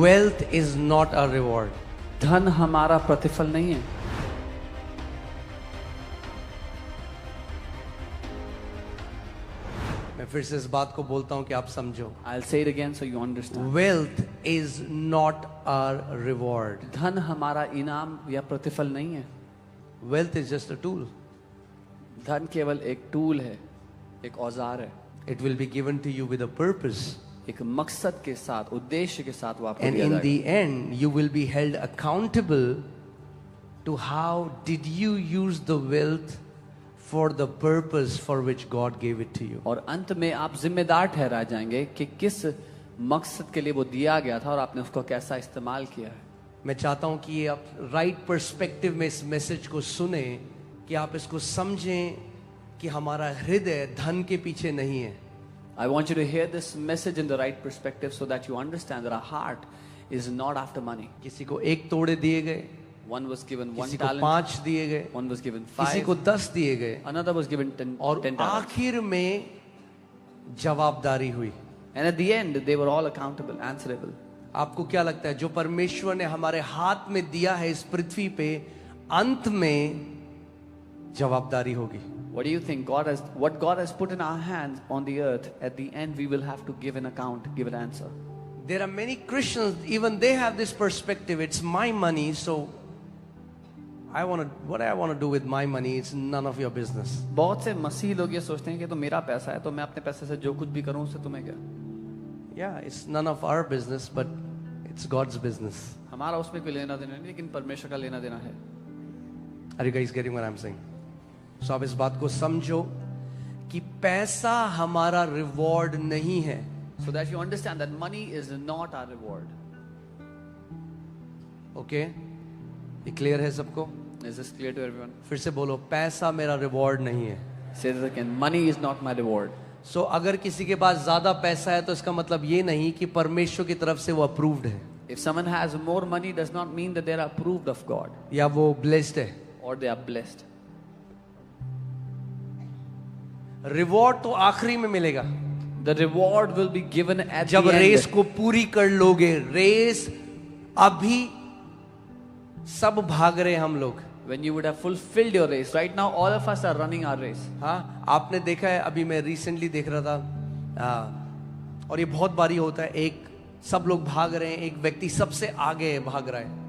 wealth is not a reward. धन हमारा प्रतिफल नहीं है। मैं फिर से इस बात को बोलता हूं कि आप समझो। I'll say it again so you understand. Wealth is not a reward. धन हमारा इनाम या प्रतिफल नहीं है। Wealth is just a tool. धन केवल एक टूल है, एक औजार है। It will be given to you with a purpose. एक मकसद के साथ, उद्देश्य के साथ वो आपको And दिया in जाएगा। the end, you will be held accountable to how did you use the wealth for the purpose for which God gave it to you. और अंत में आप जिम्मेदार ठहराए जाएंगे कि किस मकसद के लिए वो दिया गया था और आपने उसको कैसा इस्तेमाल किया है। मैं चाहता हूं कि ये आप राइट पर्सपेक्टिव में इस मैसेज को सुने, कि आप इसको समझें कि हमारा हृदय धन के पीछे नहीं है। I want you to hear this message in the right perspective so that you understand that our heart is not after money. किसी को 1 तोड़े दिए गए, One was given 1 किसी को talent, 5 दिए गए, one was given किसी 5, को 10 दिए गए, another was given 10 और 10 talents. आखिर में जवाबदारी हुई। And at the end, they were all accountable, answerable. आपको क्या लगता है जो परमेश्वर ने हमारे हाथ में दिया है इस पृथ्वी पे, अंत में जवाबदारी होगी? What do you think? What God has put in our hands on the earth, at the end we will have to give an account, give an answer. There are many Christians, even they have this perspective, it's my money, so what I want to do with my money, it's none of your business. बहुत से मसीह लोग ये सोचते हैं कि तो मेरा पैसा है, तो मैं अपने पैसे से जो कुछ भी करूं उससे तुम्हें क्या? Yeah, it's none of our business, but it's God's business. हमारा उसमें कोई लेना देना नहीं, लेकिन परमेश्वर का लेना देना है। Are you guys getting what I'm saying? So आप इस बात को समझो कि पैसा हमारा रिवॉर्ड नहीं है। So that you understand that money is not our reward. Okay, ये क्लियर है सबको? Is this clear to everyone? फिर से बोलो, पैसा मेरा रिवॉर्ड नहीं है। Say this again. Money is not my reward. सो अगर किसी के पास ज्यादा पैसा है तो इसका मतलब ये नहीं कि परमेश्वर की तरफ से वो अप्रूव्ड है, If someone has more money, does not mean that they are approved of God या वो ब्लेस्ड है। or they are blessed. Reward तो आखिरी में मिलेगा, The reward will be given at जब the रेस end. को पूरी कर लोगे। रेस अभी सब भाग रहे हैं हम लोग। When you would have fulfilled your race. Right now, all of us are running our race. हाँ, आपने देखा है, अभी मैं रिसेंटली देख रहा था, और ये बहुत बारी होता है, एक सब लोग भाग रहे हैं, एक व्यक्ति सबसे आगे भाग रहा है,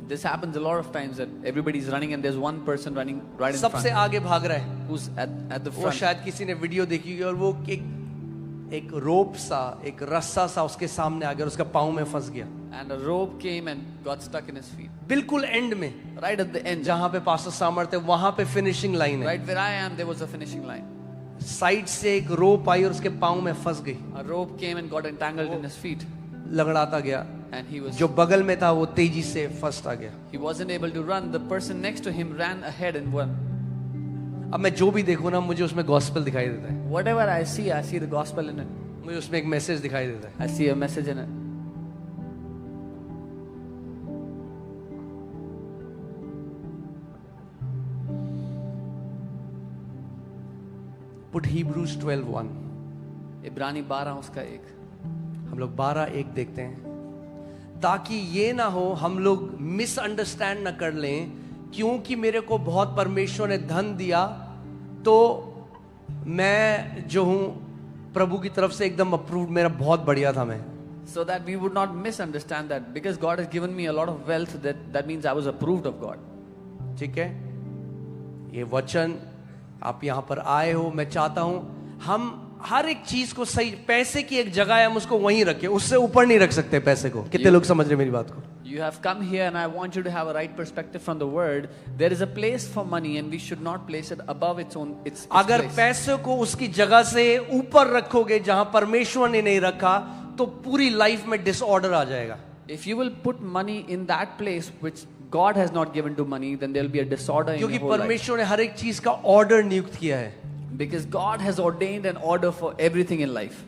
This happens a lot of times that everybody is running and there's one person running right in सबसे front. आगे भाग रहा है। Who's at the वो front. शायद किसी ने वीडियो देखी होगी, और वो एक रोप सा, एक रस्सा सा उसके सामने आ गया और उसका पाँव में फंस गया, And a rope came and got stuck in his feet. बिल्कुल एंड में, Right at the end. जहां पे पास्टर सामर्थ्य, वहां पे फिनिशिंग लाइन है। Right where I am, there was a finishing line. Side से एक रोप आई और उसके पाँव में फंस गई, A rope came and got entangled in his feet. लगड़ाता गया। And he was जो बगल में था वो तेजी से फंसता गया। he wasn't able to run. The person next to him ran ahead and won. अब मैं जो भी देखूं ना, मुझे उसमें गॉस्पेल दिखाई देता है, Whatever I see the gospel in it. मुझे उसमें एक मैसेज दिखाई देता है। I see a message in it. Put Hebrews 12:1, इब्रानी 12 उसका 1. हम लोग 12:1 देखते हैं, ताकि ये ना हो हम लोग मिसअंडरस्टैंड ना कर लें, क्योंकि मेरे को बहुत परमेश्वर ने धन दिया, तो मैं जो हूं प्रभु की तरफ से एकदम अप्रूव्ड, मेरा बहुत बढ़िया था मैं। So that we would not misunderstand that because God has given me a lot of wealth, that means I was approved of God. ठीक है, ये वचन आप यहां पर आए हो, मैं चाहता हूं हम हर एक चीज को सही, पैसे की एक जगह है, हम उसको वहीं रखें, उससे ऊपर नहीं रख सकते पैसे को। कितने लोग समझ रहे मेरी बात को? You have come here and I want you to have a right perspective from the word. There is a place for money and we should not place it above its अगर place. पैसे को उसकी जगह से ऊपर रखोगे जहां परमेश्वर ने नहीं रखा, तो पूरी लाइफ में डिसऑर्डर आ जाएगा। If you will put money in that place which God has not given to money, then there will be a disorder in क्योंकि your whole life. परमेश्वर ने हर एक चीज का ऑर्डर नियुक्त किया है। Because God has ordained an order for everything in life.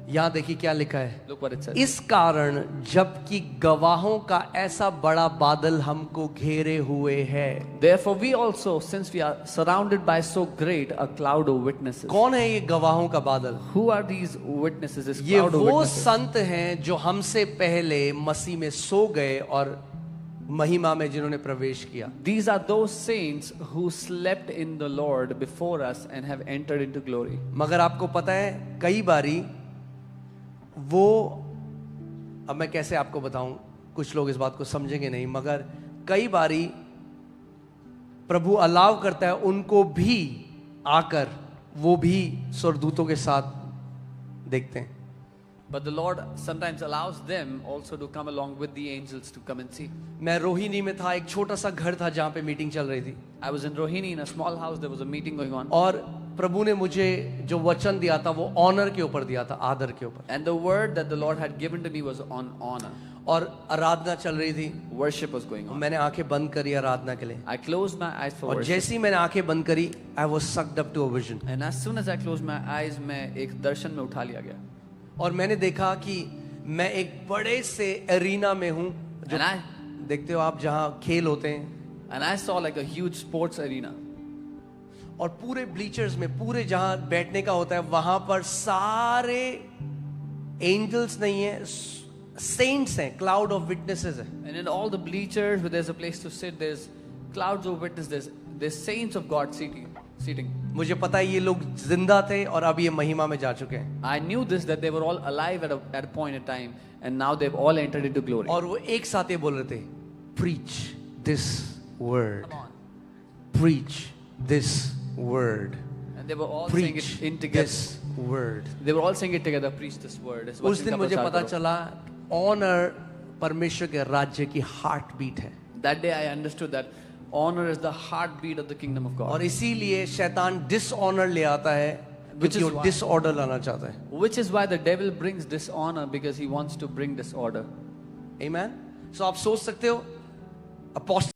यहां देखिए क्या लिखा है, Look what it says. इस कारण जबकि गवाहों का ऐसा बड़ा बादल हमको घेरे हुए है। Therefore we also, since we are surrounded by so great a cloud of witnesses. कौन है ये गवाहों का बादल? Who are these witnesses, this ये cloud of वो witnesses? संत हैं जो हमसे पहले मसीह में सो गए और महिमा में जिन्होंने प्रवेश किया। These are those saints who slept in the Lord before us and have entered into glory. मगर आपको पता है कई बारी वो, अब मैं कैसे आपको बताऊं, कुछ लोग इस बात को समझेंगे नहीं, मगर कई बारी प्रभु अलाव करता है उनको भी आकर वो भी स्वर्गदूतों के साथ देखते हैं। But the Lord sometimes allows them also to come along with the angels to come and see. मैं रोहिणी में था, एक छोटा सा घर था जहां पे मीटिंग चल रही थी, I was in Rohini in a small house, there was a meeting going on. और प्रभु ने मुझे जो वचन दिया था वो ऑनर के ऊपर दिया था, आदर के ऊपर, And the word that the Lord had given to me was on honor. और आराधना चल रही थी। Worship was going on. मैंने आंखें बंद करी आराधना के लिए, I closed my eyes for और worship. जैसे ही मैंने आंखें बंद करी, I was sucked up to a vision. And as soon as I closed my eyes, मैं एक दर्शन में उठा लिया गया. और मैंने देखा कि मैं एक बड़े से एरिना में हूं, जो And I देखते हो आप जहां खेल होते हैं, And I saw like a huge sports arena. और पूरे ब्लीचर्स में, पूरे जहां बैठने का होता है वहां पर सारे एंजल्स नहीं है, सेंट्स हैं, क्लाउड ऑफ विटनेसेस है। And in all the bleachers where there's a place to sit, there's clouds of witnesses, there's saints of God seating. मुझे पता है ये लोग जिंदा थे और अब ये महिमा में जा चुके हैं, I knew this, that they were all alive at a point in time, and now they've all entered into glory. और वो एक साथ ये बोल रहे थे, preach this word, Come on. preach this word, And they were all saying preach it in together. this word। They were all saying it together, preach this word. इस उस वचन दिन का मुझे प्रचार पता करो. चला ऑनर परमेश्वर के राज्य की हार्ट बीट है, That day I understood that honor is the heartbeat of the kingdom of God. और इसीलिए शैतान डिसऑनर ले आता है, Which is क्योंकि वो why- डिसऑर्डर लाना चाहता है। Which is why the devil brings dishonor, because he wants to bring disorder. आमीन। सो आप सोच सकते हो अपोस्टल